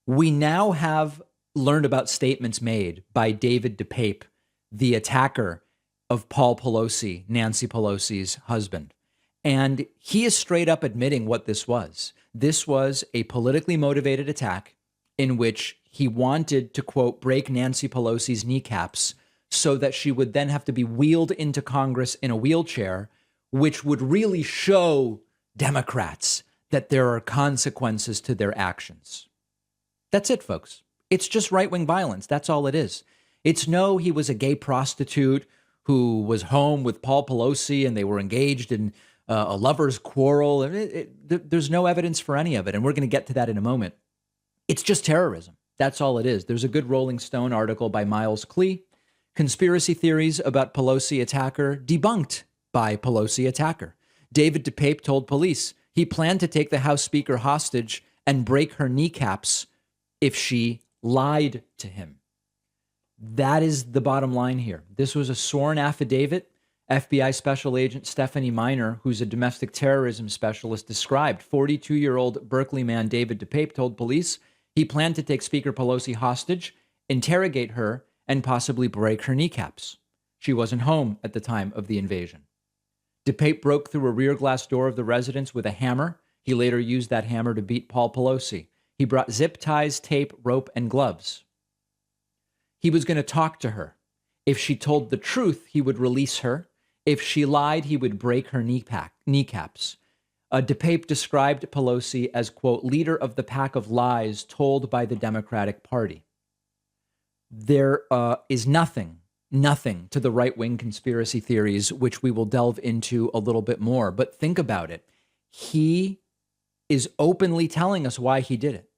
We now have learned about statements made by David DePape, the attacker of Paul Pelosi, Nancy Pelosi's husband. And he is straight up admitting what this was. This was a politically motivated attack in which he wanted to, quote, break Nancy Pelosi's kneecaps so that she would then have to be wheeled into Congress in a wheelchair, which would really show Democrats that there are consequences to their actions. That's it, folks. It's just right-wing violence. That's all it is. It's no, he was a gay prostitute who was home with Paul Pelosi and they were engaged in a lover's quarrel. There's no evidence for any of it. And we're going to get to that in a moment. It's just terrorism. That's all it is. There's a good Rolling Stone article by Miles Klee. Conspiracy theories about Pelosi attacker debunked by Pelosi attacker. David DePape told police he planned to take the House Speaker hostage and break her kneecaps if she lied to him. That is the bottom line here. This was a sworn affidavit. FBI Special Agent Stephanie Miner, who's a domestic terrorism specialist, described 42-year-old Berkeley man David DePape told police he planned to take Speaker Pelosi hostage, interrogate her, and possibly break her kneecaps. She wasn't home at the time of the invasion. DePape broke through a rear glass door of the residence with a hammer. He later used that hammer to beat Paul Pelosi. He brought zip ties, tape, rope, and gloves. He was going to talk to her. If she told the truth, he would release her. If she lied, he would break her kneecaps. DePape described Pelosi as, quote, leader of the pack of lies told by the Democratic Party. There is nothing to the right-wing conspiracy theories, which we will delve into a little bit more. But think about it. He is openly telling us why he did it.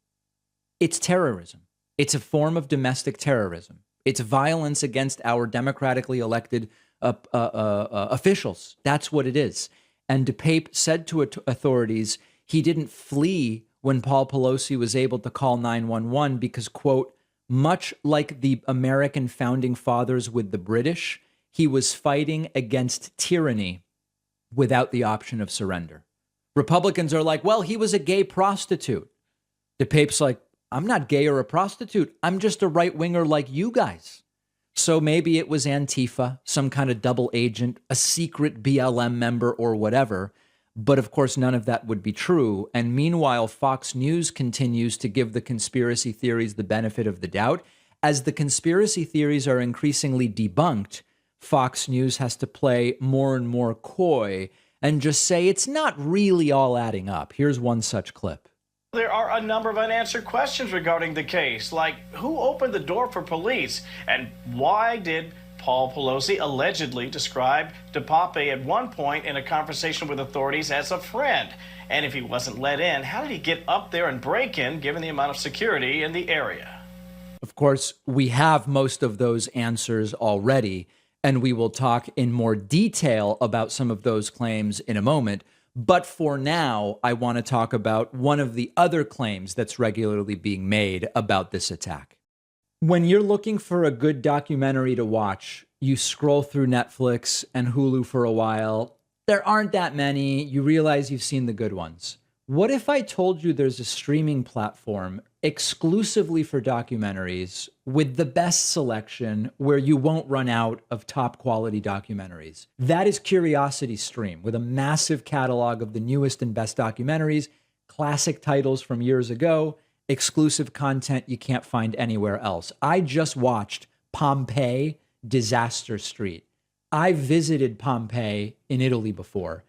It's terrorism. It's a form of domestic terrorism. It's violence against our democratically elected officials. That's what it is. And DePape said to authorities he didn't flee when Paul Pelosi was able to call 911 because, quote, much like the American founding fathers with the British, he was fighting against tyranny without the option of surrender. Republicans are like, well, he was a gay prostitute. DePape's like, I'm not gay or a prostitute. I'm just a right-winger like you guys. So maybe it was Antifa, some kind of double agent, a secret BLM member or whatever. But of course, none of that would be true. And meanwhile, Fox News continues to give the conspiracy theories the benefit of the doubt. As the conspiracy theories are increasingly debunked, Fox News has to play more and more coy and just say it's not really all adding up. Here's one such clip. There are a number of unanswered questions regarding the case, like who opened the door for police and why did Paul Pelosi allegedly describe DePape at one point in a conversation with authorities as a friend? And if he wasn't let in, how did he get up there and break in given the amount of security in the area? Of course, we have most of those answers already, and we will talk in more detail about some of those claims in a moment. But for now, I want to talk about one of the other claims that's regularly being made about this attack. When you're looking for a good documentary to watch, you scroll through Netflix and Hulu for a while. There aren't that many. You realize you've seen the good ones. What if I told you there's a streaming platform exclusively for documentaries with the best selection where you won't run out of top quality documentaries? That is Curiosity Stream, with a massive catalog of the newest and best documentaries, classic titles from years ago, exclusive content you can't find anywhere else. I just watched Pompeii, Disaster Street. I visited Pompeii in Italy before.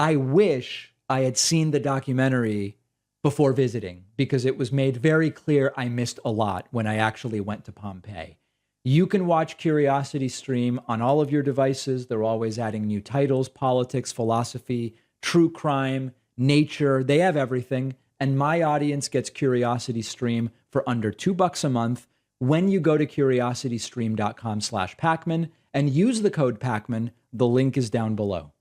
I wish I had seen the documentary before visiting because it was made very clear I missed a lot when I actually went to Pompeii. You can watch Curiosity Stream on all of your devices. They're always adding new titles, politics, philosophy, true crime, nature. They have everything. And my audience gets Curiosity Stream for under $2 a month when you go to curiositystream.com/Pacman and use the code Pacman. The link is down below.